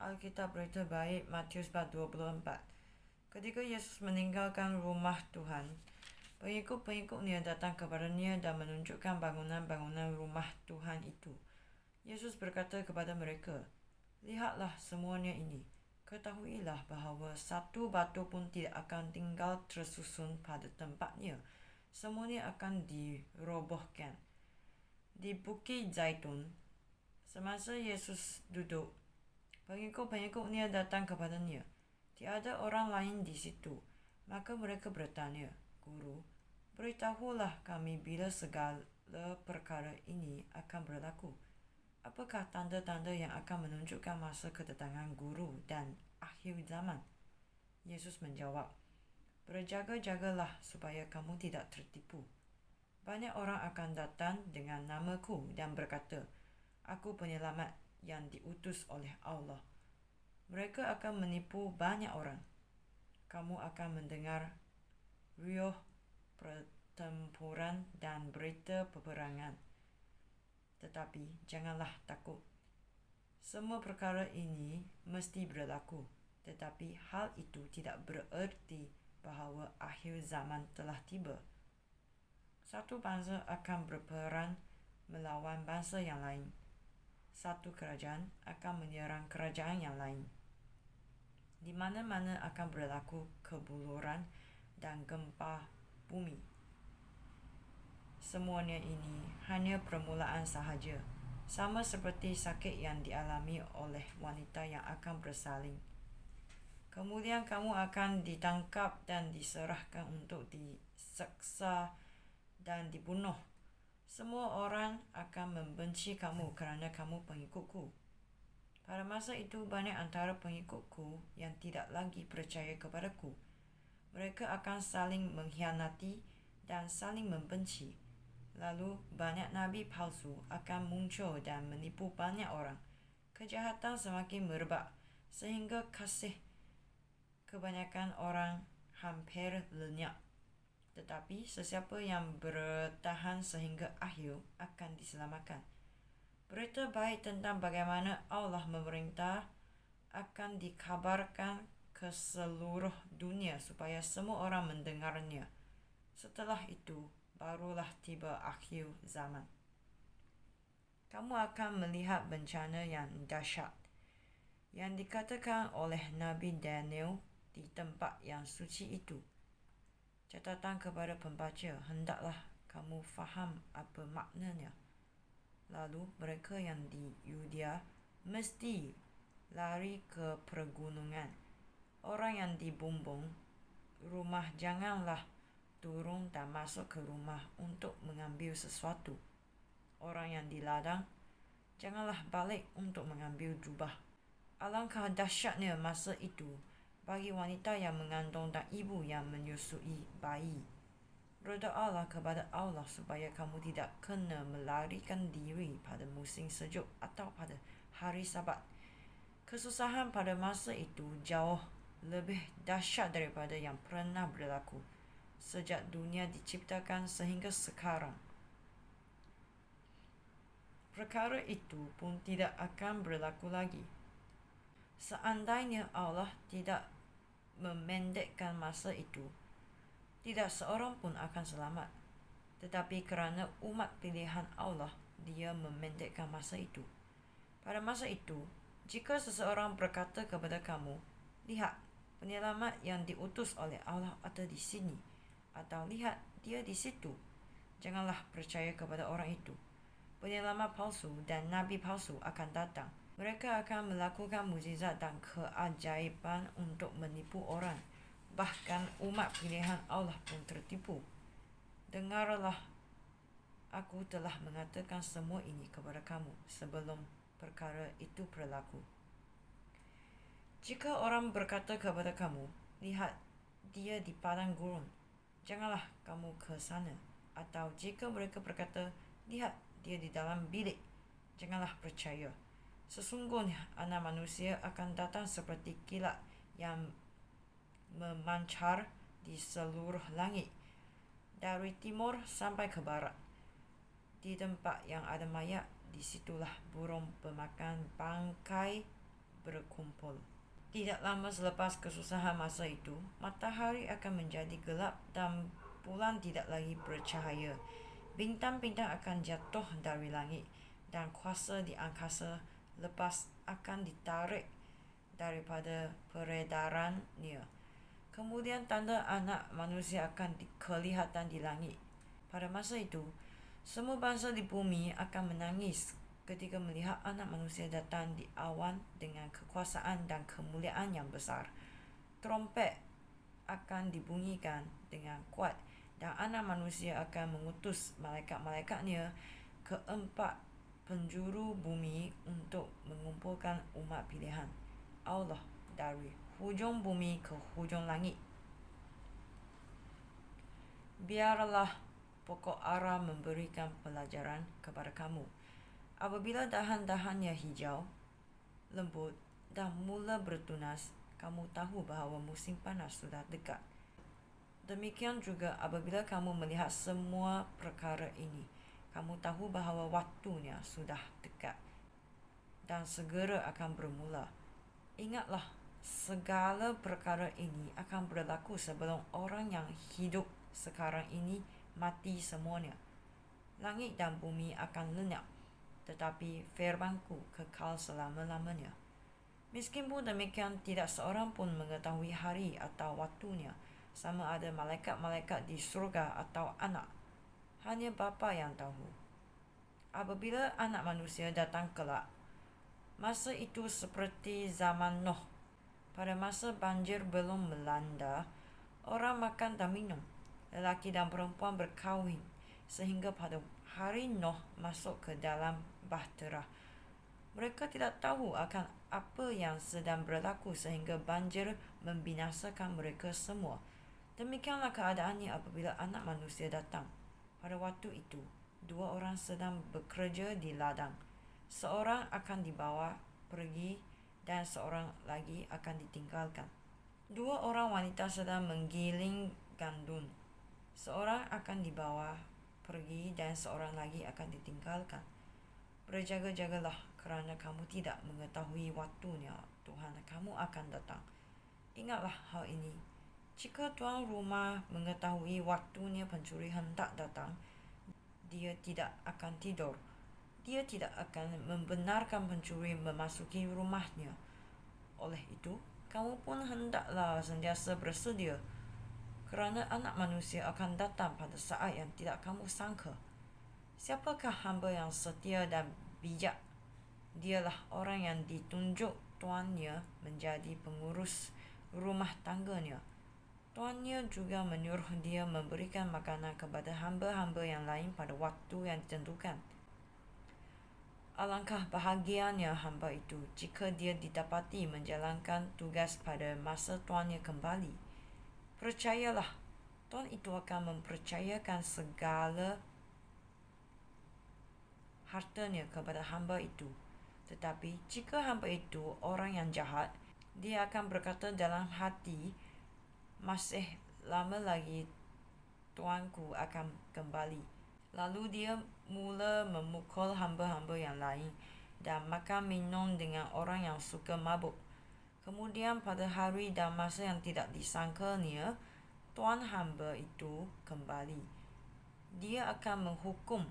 Alkitab Berita Baik Matius bab 24. Ketika Yesus meninggalkan rumah Tuhan, pengikut-pengikutnya datang kepadanya dan menunjukkan bangunan-bangunan rumah Tuhan itu. Yesus berkata kepada mereka, "Lihatlah semuanya ini. Ketahuilah bahawa satu batu pun tidak akan tinggal tersusun pada tempatnya. Semuanya akan dirobohkan." Di Bukit Zaitun, semasa Yesus duduk, pengikut-pengikutnya datang kepadanya. Tiada orang lain di situ. Maka mereka bertanya, "Guru, beritahulah kami bila segala perkara ini akan berlaku. Apakah tanda-tanda yang akan menunjukkan masa kedatangan Guru dan akhir zaman?" Yesus menjawab, "Berjaga-jagalah supaya kamu tidak tertipu. Banyak orang akan datang dengan namaku dan berkata, 'Aku penyelamat yang diutus oleh Allah.' Mereka akan menipu banyak orang. Kamu akan mendengar riuh pertempuran dan berita peperangan. Tetapi janganlah takut. Semua perkara ini mesti berlaku, tetapi hal itu tidak bererti bahawa akhir zaman telah tiba. Satu bangsa akan berperang melawan bangsa yang lain. Satu kerajaan akan menyerang kerajaan yang lain. Di mana-mana akan berlaku kebuluran dan gempa bumi. Semuanya ini hanya permulaan sahaja, sama seperti sakit yang dialami oleh wanita yang akan bersalin. Kemudian kamu akan ditangkap dan diserahkan untuk diseksa dan dibunuh. Semua orang akan membenci kamu kerana kamu pengikutku. Pada masa itu banyak antara pengikutku yang tidak lagi percaya kepadaku. Mereka akan saling mengkhianati dan saling membenci. Lalu banyak nabi palsu akan muncul dan menipu banyak orang. Kejahatan semakin merebak sehingga kasih kebanyakan orang hampir lenyap. Tetapi sesiapa yang bertahan sehingga akhir akan diselamatkan. Berita baik tentang bagaimana Allah memerintah akan dikabarkan ke seluruh dunia supaya semua orang mendengarnya. Setelah itu, barulah tiba akhir zaman. Kamu akan melihat bencana yang dahsyat yang dikatakan oleh Nabi Daniel di tempat yang suci itu. Catatan kepada pembaca, hendaklah kamu faham apa maknanya. Lalu mereka yang di Yudea mesti lari ke pergunungan. Orang yang di bumbung rumah janganlah turun dan masuk ke rumah untuk mengambil sesuatu. Orang yang di ladang janganlah balik untuk mengambil jubah. Alangkah dahsyatnya masa itu bagi wanita yang mengandung dan ibu yang menyusui bayi. Berdoalah kepada Allah supaya kamu tidak kena melarikan diri pada musim sejuk atau pada hari Sabat. Kesusahan pada masa itu jauh lebih dahsyat daripada yang pernah berlaku sejak dunia diciptakan sehingga sekarang. Perkara itu pun tidak akan berlaku lagi. Seandainya Allah tidak memendekkan masa itu, tidak seorang pun akan selamat. Tetapi kerana umat pilihan Allah, Dia memendekkan masa itu. Pada masa itu, jika seseorang berkata kepada kamu, "Lihat, penyelamat yang diutus oleh Allah ada di sini," atau "Lihat, dia di situ," janganlah percaya kepada orang itu. Penyelamat palsu dan nabi palsu akan datang. Mereka akan melakukan mukjizat dan keajaiban untuk menipu orang. Bahkan umat pilihan Allah pun tertipu. Dengarlah, aku telah mengatakan semua ini kepada kamu sebelum perkara itu berlaku. Jika orang berkata kepada kamu, "Lihat, dia di padang gurun," janganlah kamu ke sana. Atau jika mereka berkata, "Lihat, dia di dalam bilik," janganlah percaya. Sesungguhnya anak manusia akan datang seperti kilat yang memancar di seluruh langit, dari timur sampai ke barat. Di tempat yang ada mayat, disitulah burung pemakan bangkai berkumpul. Tidak lama selepas kesusahan masa itu, matahari akan menjadi gelap dan bulan tidak lagi bercahaya. Bintang-bintang akan jatuh dari langit dan kuasa di angkasa lepas akan ditarik daripada peredarannya. Kemudian tanda anak manusia akan kelihatan di langit. Pada masa itu, semua bangsa di bumi akan menangis ketika melihat anak manusia datang di awan dengan kekuasaan dan kemuliaan yang besar. Trompet akan dibunyikan dengan kuat dan anak manusia akan mengutus malaikat-malaikatnya ke 4 penjuru bumi untuk mengumpulkan umat pilihan Allah dari hujung bumi ke hujung langit. Biarlah pokok ara memberikan pelajaran kepada kamu. Apabila dahan-dahannya hijau, lembut dan mula bertunas, kamu tahu bahawa musim panas sudah dekat. Demikian juga apabila kamu melihat semua perkara ini, kamu tahu bahawa waktunya sudah dekat dan segera akan bermula. Ingatlah, segala perkara ini akan berlaku sebelum orang yang hidup sekarang ini mati semuanya. Langit dan bumi akan lenyap, tetapi firmanku kekal selama-lamanya. Meskipun demikian, tidak seorang pun mengetahui hari atau waktunya, sama ada malaikat-malaikat di surga atau anak. Hanya Bapa yang tahu. Apabila anak manusia datang kelak, masa itu seperti zaman Nuh. Pada masa banjir belum melanda, orang makan dan minum, lelaki dan perempuan berkahwin, sehingga pada hari Nuh masuk ke dalam bahtera. Mereka tidak tahu akan apa yang sedang berlaku sehingga banjir membinasakan mereka semua. Demikianlah keadaannya apabila anak manusia datang. Pada waktu itu, 2 orang sedang bekerja di ladang. Seorang akan dibawa pergi dan seorang lagi akan ditinggalkan. 2 orang wanita sedang menggiling gandum. Seorang akan dibawa pergi dan seorang lagi akan ditinggalkan. Berjaga-jagalah kerana kamu tidak mengetahui waktunya Tuhan kamu akan datang. Ingatlah hal ini. Jika tuan rumah mengetahui waktunya pencuri hendak datang, dia tidak akan tidur. Dia tidak akan membenarkan pencuri memasuki rumahnya. Oleh itu, kamu pun hendaklah sentiasa bersedia, kerana anak manusia akan datang pada saat yang tidak kamu sangka. Siapakah hamba yang setia dan bijak? Dialah orang yang ditunjuk tuannya menjadi pengurus rumah tangganya. Tuannya juga menyuruh dia memberikan makanan kepada hamba-hamba yang lain pada waktu yang ditentukan. Alangkah bahagianya hamba itu jika dia didapati menjalankan tugas pada masa tuannya kembali. Percayalah, tuan itu akan mempercayakan segala hartanya kepada hamba itu. Tetapi jika hamba itu orang yang jahat, dia akan berkata dalam hati, masih lama lagi tuanku akan kembali. Lalu dia mula memukul hamba-hamba yang lain dan makan minum dengan orang yang suka mabuk. Kemudian pada hari dan masa yang tidak disangkanya, tuan hamba itu kembali. Dia akan menghukum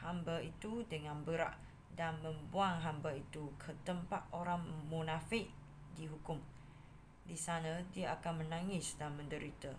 hamba itu dengan berat dan membuang hamba itu ke tempat orang munafik dihukum. Di sana dia akan menangis dan menderita.